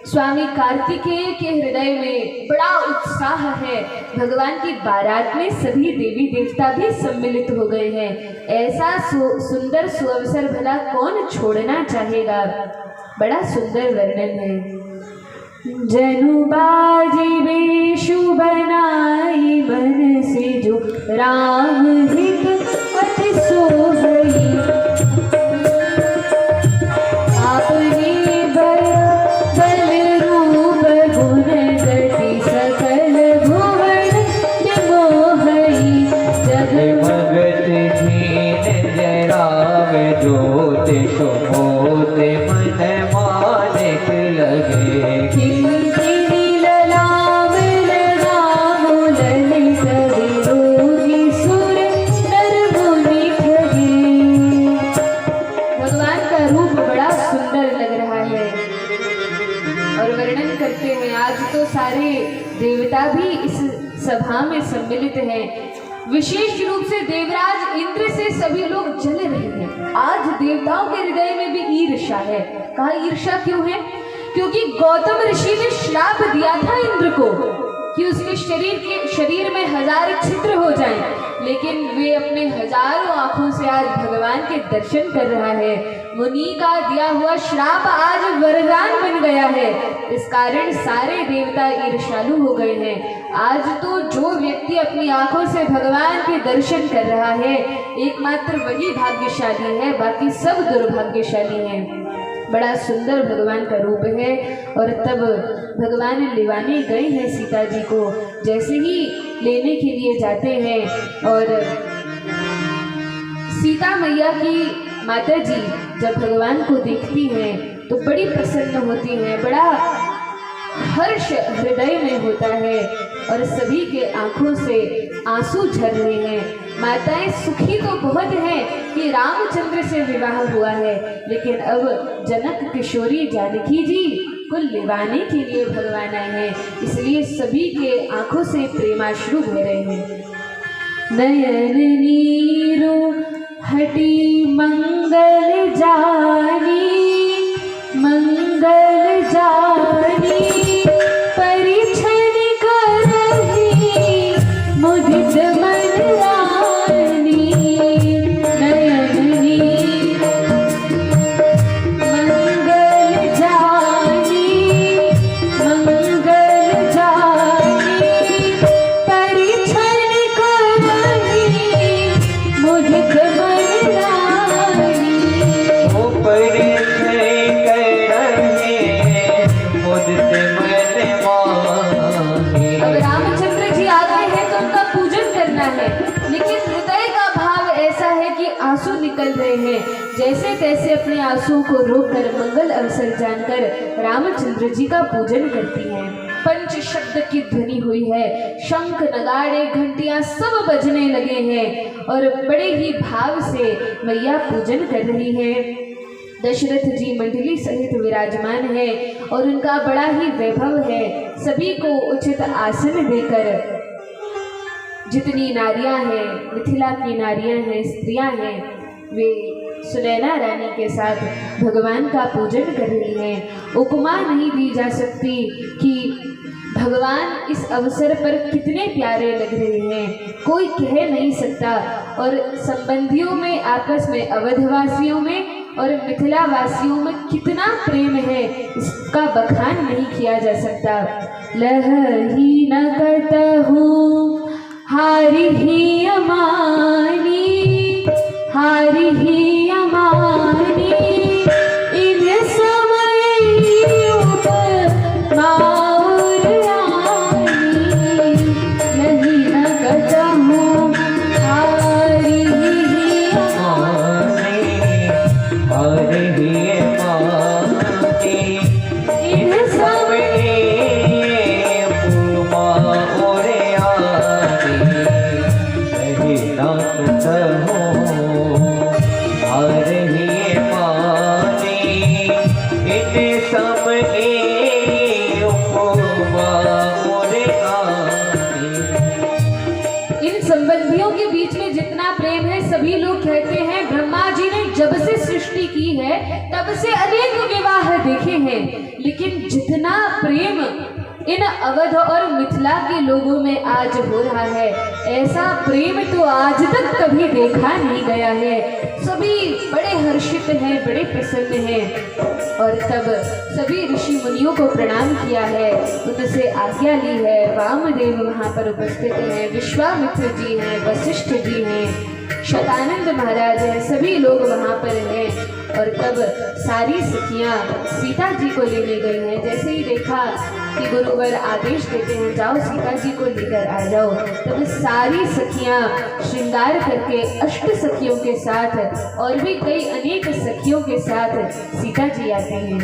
स्वामी कार्तिकेय के हृदय में बड़ा उत्साह है। भगवान की बारात में सभी देवी देवता भी सम्मिलित हो गए हैं। ऐसा सुंदर सुअवसर भला कौन छोड़ना चाहेगा। बड़ा सुंदर वर्णन है। जनु बाजी बेशु बनाई मन से जो राम हित अति सोहई, आपने बल रूप गुण गति सकल भुवन मोहई, जगमगत धीन जराव ज्योत सुमोद मन मानिक लगे। सारे देवता भी इस सभा में सम्मिलित हैं। विशेष रूप से देवराज इंद्र से सभी लोग जल रहे हैं। आज देवताओं के हृदय में भी ईर्ष्या है। कहा ईर्ष्या क्यों है? क्योंकि गौतम ऋषि ने श्राप दिया था इंद्र को कि उसके शरीर में 1000 छिद्र हो जाएं, लेकिन वे अपने हजारों आंखों से आज भगवान के दर्शन कर रहा है। मुनि का दिया हुआ श्राप आज वरदान बन गया है। इस कारण सारे देवता ईर्ष्यालु हो गए हैं। आज तो जो व्यक्ति अपनी आंखों से भगवान के दर्शन कर रहा है, एकमात्र वही भाग्यशाली है, बाकी सब दुर्भाग्यशाली हैं। बड़ा सुंदर भगवान का रूप है। और तब भगवान लेवाने गए हैं सीता जी को। जैसे ही लेने के लिए जाते हैं और सीता मैया की माता जी जब भगवान को देखती हैं तो बड़ी प्रसन्न होती हैं, बड़ा हर्ष हृदय में होता है और सभी के आंखों से आंसू झर रहे हैं। माताएं सुखी तो बहुत हैं कि रामचंद्र से विवाह हुआ है, लेकिन अब जनक किशोरी जानकी जी को लिवाने के लिए भगवान आए हैं, इसलिए सभी के आंखों से प्रेमाश्रु बह रहे हैं। नयन नीरो हटी मंगल जानी, मंगल जानी परिछन करही मुदित मन रानी। नयन नीर मंगल जानी, मंगल जानी परिछन करही मुदित मन रानी। ओ परिछय करहि मुदित मन माही। अब रामचंद्र जी आ गए हैं तो उनका पूजन करना है, लेकिन हृदय का भाव ऐसा है कि आंसू निकल रहे हैं। जैसे तैसे अपने आंसुओं को रोककर मंगल अवसर जानकर रामचंद्र जी का पूजन करती हैं। पंच शब्द की ध्वनि हुई है, शंख नगाड़े घंटियां सब बजने लगे हैं और बड़े ही भाव से मैया पूजन कर रही है। दशरथ जी मंडली सहित विराजमान है और उनका बड़ा ही वैभव है। सभी को उचित आसन देकर जितनी नारियां हैं, मिथिला की नारियां हैं, स्त्रियां हैं, वे सुनैना रानी के साथ भगवान का पूजन कर रही हैं। उपमा नहीं दी जा सकती कि भगवान इस अवसर पर कितने प्यारे लग रहे हैं, कोई कह नहीं सकता। और संबंधियों में, आपस में, अवधवासियों में और मिथिला वासियों में कितना प्रेम है, इसका बखान नहीं किया जा सकता। लहही न कटहूँ हारी ही अमानी, हारी ही अमानी इन समय ऊपर माउर रानी। लही न कटहूँ हारी ही माही, हरि माही इन समय उपमा ओरे आनी। कहि नाथ कहो हरि माही इन समय उपमा ओरे आनी। इन संबंधियों के बीच में जितना प्रेम है, सभी लोग कहते हैं ब्रह्मा जी ने जब से सृष्टि की है तब से अनेक विवाह देखे हैं, लेकिन जितना प्रेम इन अवध और मिथिला के लोगों में आज हो रहा है, ऐसा प्रेम तो आज तक कभी देखा नहीं गया है। सभी बड़े हर्षित हैं, बड़े प्रसन्न हैं। और तब सभी ऋषि मुनियों को प्रणाम किया है, उनसे आज्ञा ली है। वामदेव वहाँ पर उपस्थित हैं, विश्वामित्र जी हैं, वशिष्ठ जी हैं, शतानंद महाराज हैं, सभी लोग वहाँ पर हैं। और तब सारी सखियाँ सीता जी को लेने गई हैं। जैसे ही देखा कि गुरुवर आदेश देते हैं जाओ सीता जी को लेकर आ जाओ, तब सारी सखियाँ श्रृंगार करके अष्ट सखियों के साथ और भी कई अनेक सखियों के साथ सीता जी आते हैं।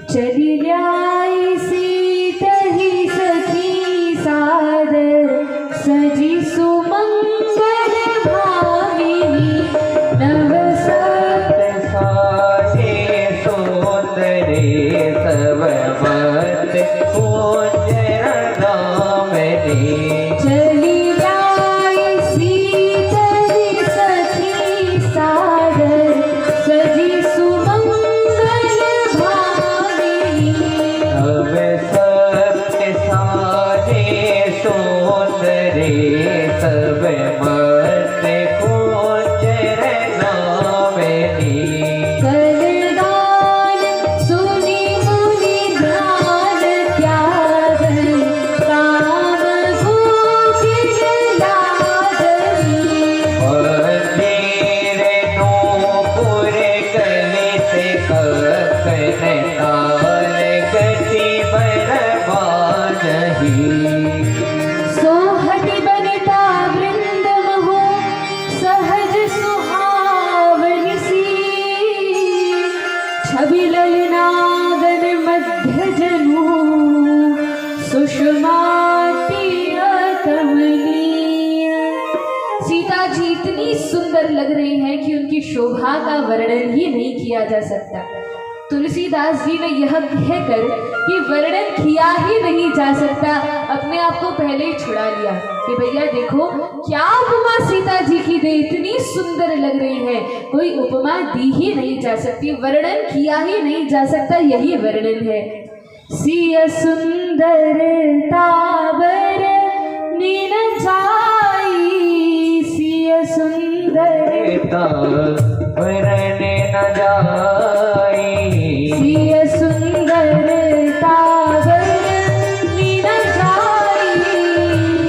चली लाई सीता ही सखी सादर, सजी सुमंगल भामिनी नव साजे सुंदरे सब मत पूजन नामनी। चली लाई सीता ही सखी सादर, सजी सुमंगल भामिनी नव सुंदर लग रहे हैं कि उनकी शोभा का वर्णन ही नहीं किया जा सकता। तुलसीदास जी ने यह कहकर कि वर्णन किया ही नहीं जा सकता, अपने आप को पहले ही छुड़ा लिया कि भैया देखो क्या उपमा सीता जी की दे, इतनी सुंदर लग रही है, कोई उपमा दी ही नहीं जा सकती, वर्णन किया ही नहीं जा सकता, यही वर्णन है। सिय सुंदरता नीन जाई, सिय सुंदरता वर्णने न जाई, सिय सुंदरता वर्णने न जाई,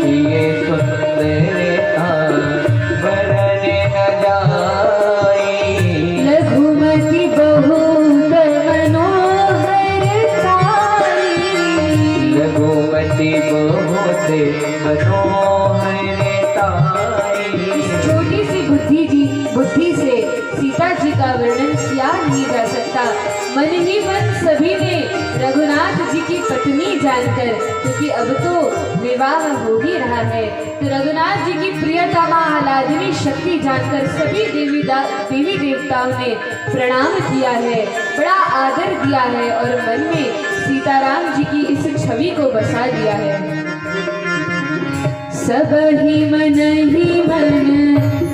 सिय सुंदरता वर्णने न जाई, लघुमति बहुत मनोहरताई, लघुमति बहुत मनोहरताई। छोटी सी बुद्धि से सीता जी का वर्णन किया नहीं जा सकता। मन ही मन सभी ने रघुनाथ जी की पत्नी जानकर, क्योंकि अब तो विवाह हो ही रहा है, तो रघुनाथ जी की प्रियतमा आह्लादिनी शक्ति जानकर सभी देवी देवताओं ने प्रणाम किया है, बड़ा आदर दिया है और मन में सीताराम जी की इस छवि को बसा दिया है। सब ही मन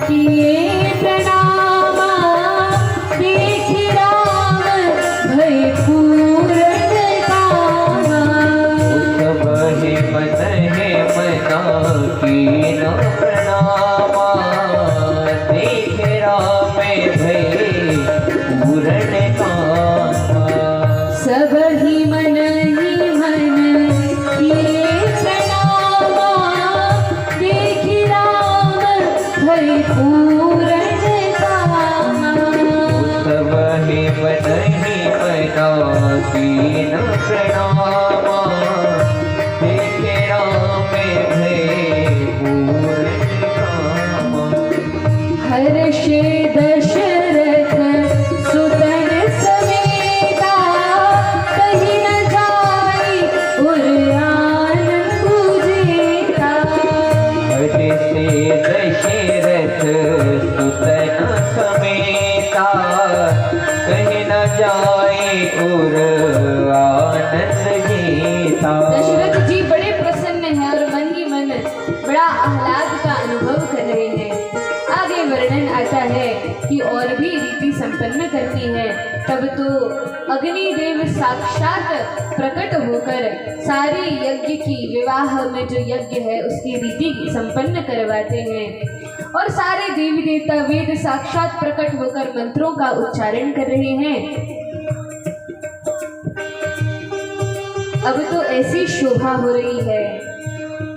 किए प्रणामा, देख राम भय पूर्ण कामा, सब ही मन है मना कीन प्रणामा, देख राम भय पूर्ण कामा, सब ही मन किए प्रणामा, देख राम भय पूर्ण कामा, सब ही मन मना कीन प्रणामा, देख राम भय पूर्ण कामा। हर्षे दशरथ सुतन समेता, कहीं न जाई उर आनंद पूजेता, हर्षे दशरथ सुतन समेता, कहीं न जाए उर आनंद जीता। दशरथ जी बड़े प्रसन्न हैं और मन ही मन बड़ा आह्लाद का अनुभव कर रहे हैं। आगे वर्णन आता है कि और भी रीति संपन्न करती है, तब तो अग्निदेव साक्षात प्रकट होकर सारे यज्ञ की, विवाह में जो यज्ञ है उसकी रीति संपन्न करवाते हैं और सारे देवी देवता वेद साक्षात प्रकट होकर मंत्रों का उच्चारण कर रहे हैं। अब तो ऐसी शोभा हो रही है,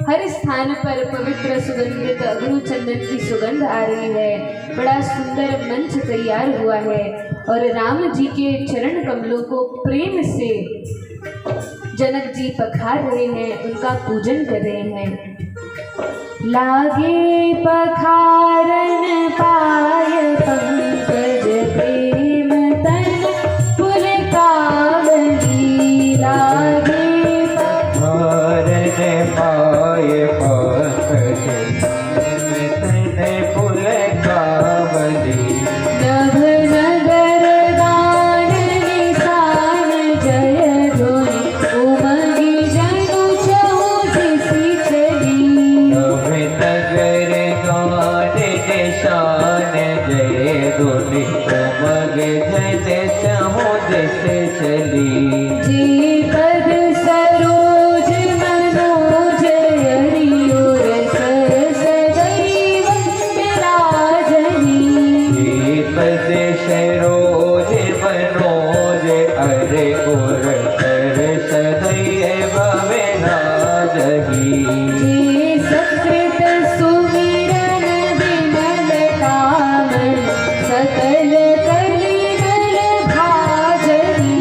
हर स्थान पर पवित्र सुगंधित अगरू चंदन की सुगंध आ रही है, बड़ा सुंदर मंच तैयार हुआ है और राम जी के चरण कमलों को प्रेम से जनक जी पखार रहे हैं, उनका पूजन कर रहे हैं। लागे पखारन पाय पंकज प्रेम तन पुलकावली, लागे पखारन पाय पंकज तन पुलकावली, नभ नगर गान निशान जय ध्वनि, उमगी जनु चहु दिसि चली, नभ नगर गान निशान जय ध्वनि, उमग जन चहु दिस चली। जी पद सरोज मनोज हरिओर सरस दैव विराजनी, पद सरोज मनोज अरे उर कर सदैव विराजहि, जी सकृत सुमिरन विमल कामन, सकल कलिमल भाजनी,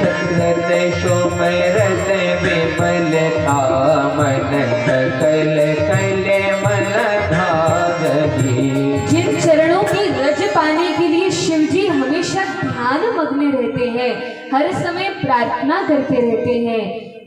सकृत सुमिरन विमल कामन, सकल कलिमल भाजहि। जिन चरणों की रज पाने के लिए शिव जी हमेशा ध्यान मग्न रहते हैं, हर समय प्रार्थना करते रहते हैं,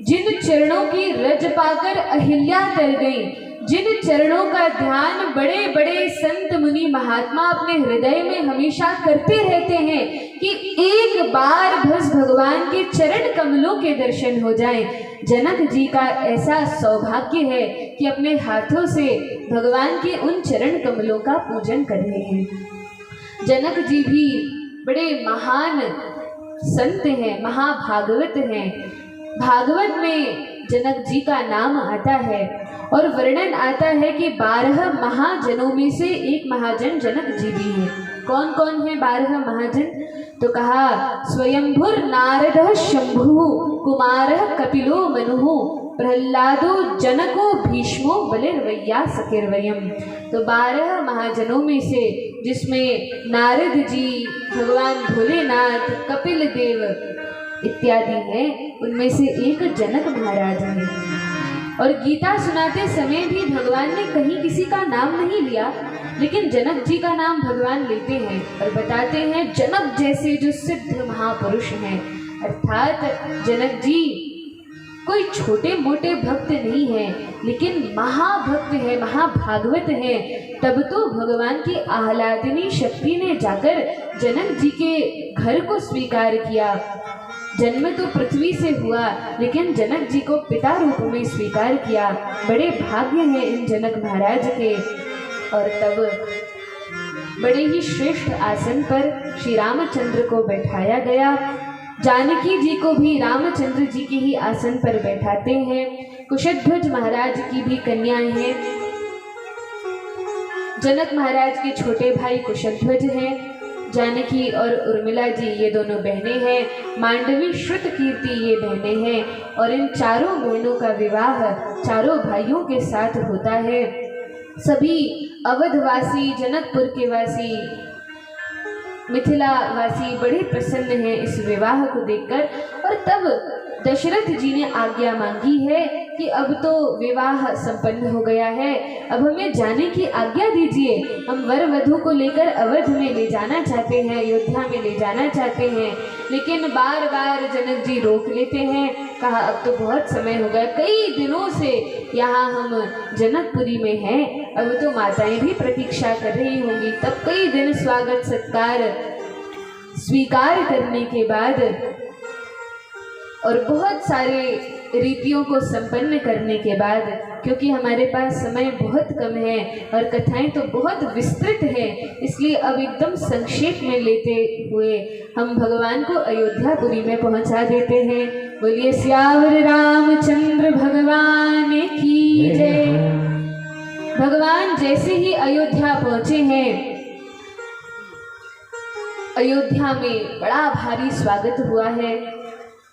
जिन चरणों की रज पाकर अहिल्या तर गई, जिन चरणों का ध्यान बड़े बड़े संत मुनि महात्मा अपने हृदय में हमेशा करते रहते हैं कि एक बार बस भगवान के चरण कमलों के दर्शन हो जाएं। जनक जी का ऐसा सौभाग्य है कि अपने हाथों से भगवान के उन चरण कमलों का पूजन कर रहे हैं। जनक जी भी बड़े महान संत हैं, महाभागवत हैं। भागवत में जनक जी का नाम आता है और वर्णन आता है कि 12 महाजनों में से एक महाजन जनक जी भी हैं। कौन कौन है 12 महाजन? तो कहा स्वयंभुर नारद शंभु कुमार कपिलो मनु प्रहलादो जनको भीष्मो बलिर्वैया सकिर्वयम। तो 12 महाजनों में से जिसमें नारद जी, भगवान भोलेनाथ, कपिल देव इत्यादि हैं, उनमें से एक जनक महाराज हैं। और गीता सुनाते समय भी भगवान ने कहीं किसी का नाम नहीं लिया, लेकिन जनक जी का नाम भगवान लेते हैं और बताते हैं जनक जैसे जो सिद्ध महापुरुष हैं। अर्थात जनक जी कोई छोटे मोटे भक्त नहीं है, लेकिन महाभक्त है, महाभागवत है। तब तो भगवान की आह्लादिनी शक्ति ने जाकर जनक जी के घर को स्वीकार किया। जन्म तो पृथ्वी से हुआ, लेकिन जनक जी को पिता रूप में स्वीकार किया। बड़े भाग्य हैं इन जनक महाराज के। और तब बड़े ही श्रेष्ठ आसन पर श्री रामचंद्र को बैठाया गया। जानकी जी को भी रामचंद्र जी के ही आसन पर बैठाते हैं। कुशध्वज महाराज की भी कन्याएं हैं। जनक महाराज के छोटे भाई कुशध्वज हैं। जानकी और उर्मिला जी ये दोनों बहनें हैं। मांडवी, श्रुत कीर्ति ये बहनें हैं। और इन चारों बहनों का विवाह चारों भाइयों के साथ होता है। सभी अवधवासी, जनकपुर के वासी, मिथिला वासी बड़े प्रसन्न हैं इस विवाह को देखकर। और तब दशरथ जी ने आज्ञा मांगी है कि अब तो विवाह संपन्न हो गया है, अब हमें जाने की आज्ञा दीजिए। हम वर वधू को लेकर अवध में ले जाना चाहते हैं, अयोध्या में ले जाना चाहते हैं। लेकिन बार बार जनक जी रोक लेते हैं। कहा अब तो बहुत समय हो गया, कई दिनों से यहाँ हम जनकपुरी में हैं, अब तो माताएं भी प्रतीक्षा कर रही होंगी। तब कई दिन स्वागत सत्कार स्वीकार करने के बाद और बहुत सारे रीतियों को संपन्न करने के बाद, क्योंकि हमारे पास समय बहुत कम है और कथाएं तो बहुत विस्तृत है, इसलिए अब एकदम संक्षेप में लेते हुए हम भगवान को अयोध्यापुरी में पहुंचा देते हैं। बोलिए सियावर रामचंद्र भगवान की जय। भगवान जैसे ही अयोध्या पहुंचे हैं, अयोध्या में बड़ा भारी स्वागत हुआ है।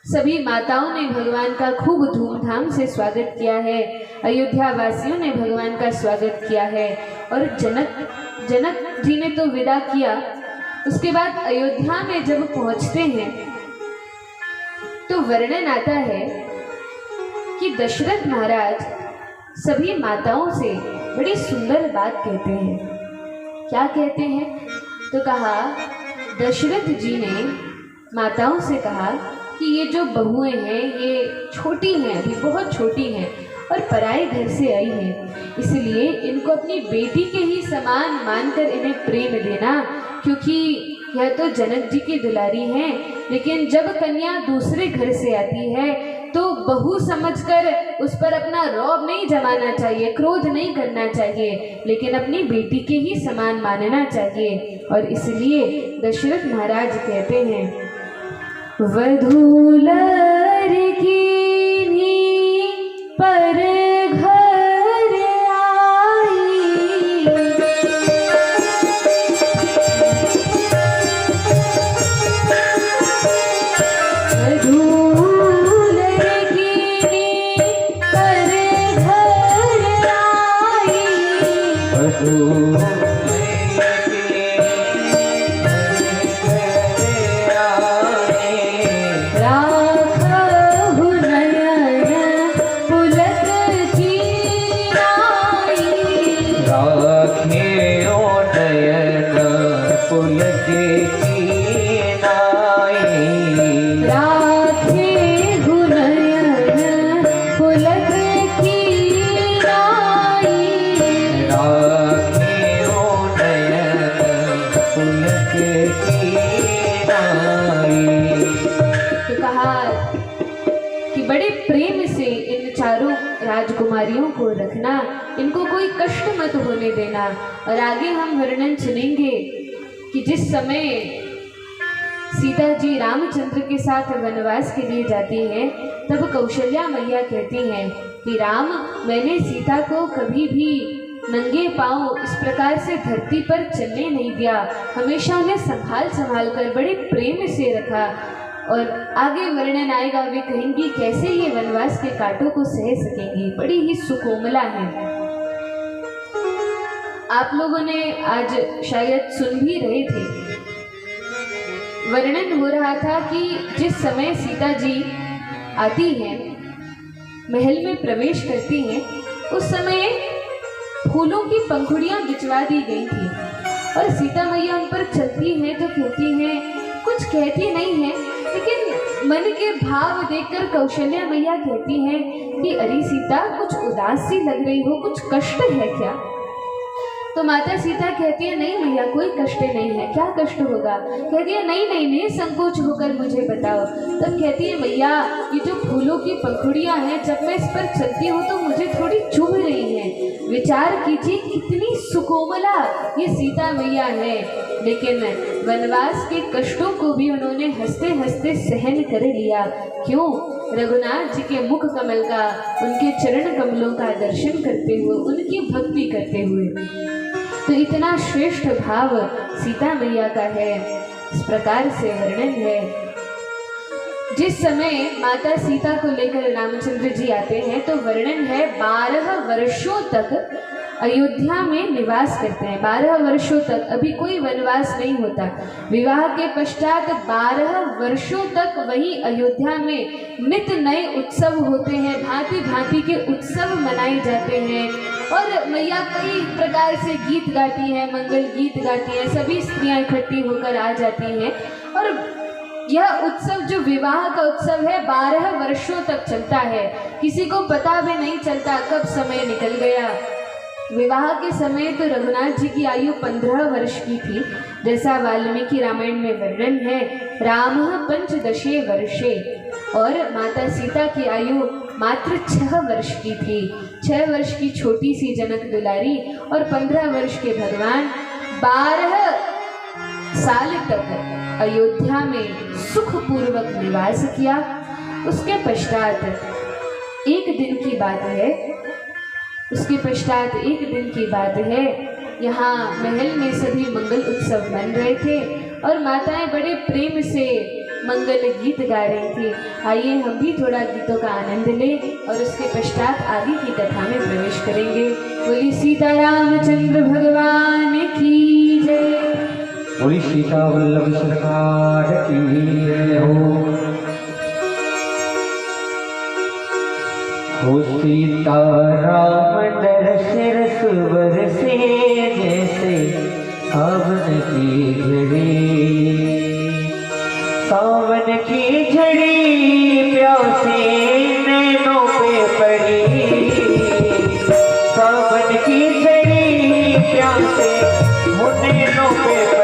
सभी माताओं ने भगवान का खूब धूमधाम से स्वागत किया है। अयोध्या वासियों ने भगवान का स्वागत किया है। और जनक जी ने तो विदा किया। उसके बाद अयोध्या में जब पहुंचते हैं तो वर्णन आता है कि दशरथ महाराज सभी माताओं से बड़ी सुंदर बात कहते हैं। क्या कहते हैं? तो कहा दशरथ जी ने माताओं से कहा कि ये जो बहुएं हैं ये छोटी हैं, अभी बहुत छोटी हैं और पराए घर से आई हैं, इसलिए इनको अपनी बेटी के ही समान मानकर इन्हें प्रेम देना, क्योंकि यह तो जनक जी की दुलारी हैं। लेकिन जब कन्या दूसरे घर से आती है तो बहू समझकर उस पर अपना रौब नहीं जमाना चाहिए, क्रोध नहीं करना चाहिए, लेकिन अपनी बेटी के ही समान मानना चाहिए। और इसलिए दशरथ महाराज कहते हैं वधूलर कीन्ही पर घर आई, वधूलर कीन्ही पर घर आई, राखहु की नाई। तो कहा कि बड़े प्रेम से इन चारों राजकुमारियों को रखना, इनको कोई कष्ट मत होने देना। और आगे हम वर्णन सुनेंगे कि जिस समय सीता जी रामचंद्र के साथ वनवास के लिए जाती हैं, तब कौशल्या मैया कहती हैं कि राम, मैंने सीता को कभी भी नंगे पांव इस प्रकार से धरती पर चलने नहीं दिया, हमेशा उन्हें संभाल संभाल कर बड़े प्रेम से रखा। और आगे वर्णन आएगा, वे कहेंगी कैसे ये वनवास के कांटों को सह सकेंगी, बड़ी ही सुकोमला है। आप लोगों ने आज शायद सुन भी रहे थे, वर्णन हो रहा था कि जिस समय सीता जी आती हैं, महल में प्रवेश करती हैं, उस समय फूलों की पंखुड़ियां बिछवा दी गई थी और सीता मैया उन पर चलती हैं तो कहती हैं, कुछ कहती नहीं है, लेकिन मन के भाव देखकर कौशल्या मैया कहती हैं कि अरे सीता, कुछ उदास सी लग रही हो, कुछ कष्ट है क्या? तो माता सीता कहती है, नहीं मैया, कोई कष्ट नहीं है। क्या कष्ट होगा? कहती है, नहीं नहीं नहीं, संकोच होकर मुझे बताओ। तब कहती है, मैया, ये जो फूलों की पंखुड़ियां हैं, जब मैं इस पर चलती हूँ तो मुझे थोड़ी चुभ रही हैं। विचार कीजिए कितनी सुकोमला ये सीता मैया है, लेकिन वनवास के कष्टों को भी उन्होंने हंसते हंसते सहन कर लिया। क्यों? रघुनाथ जी के मुख कमल का, उनके चरण कमलों का दर्शन करते हुए, उनकी भक्ति करते हुए। तो इतना श्रेष्ठ भाव सीता मैया का है, इस प्रकार से वर्णन है। जिस समय माता सीता को लेकर रामचंद्र जी आते हैं, तो वर्णन है 12 वर्षों तक अयोध्या में निवास करते हैं। 12 वर्षों तक, अभी कोई वनवास नहीं होता। विवाह के पश्चात 12 वर्षों तक वही अयोध्या में नित नए उत्सव होते हैं, भांति भांति के उत्सव मनाए जाते हैं। और मैया कई प्रकार से गीत गाती हैं, मंगल गीत गाती हैं, सभी स्त्रियां इकट्ठी होकर आ जाती हैं। और यह उत्सव जो विवाह का उत्सव है, 12 वर्षों तक चलता है। किसी को पता भी नहीं चलता कब समय निकल गया। विवाह के समय तो रघुनाथ जी की आयु 15 वर्ष की थी, जैसा वाल्मीकि रामायण में वर्णन है। राम 15 वर्षे, और माता सीता की आयु मात्र 6 वर्ष की थी। 6 वर्ष की छोटी सी जनक दुलारी और 15 वर्ष के भगवान 12 साल तक अयोध्या में सुखपूर्वक निवास किया। उसके पश्चात एक दिन की बात है, यहाँ महल में सभी मंगल उत्सव मन रहे थे और माताएं बड़े प्रेम से मंगल गीत गा रही थी। आइए हम भी थोड़ा गीतों का आनंद लें और उसके पश्चात आगे की कथा में प्रवेश करेंगे। बोली सीता रामचंद्र भगवान की जय। बोली सीता वल्लभ सरकार की जय हो सीता राम दशरथ बरसे जैसे सावन की झड़ी, सावन की झड़ी प्यासे नैनों पे पड़ी, सावन की झड़ी प्यासे नैनों पे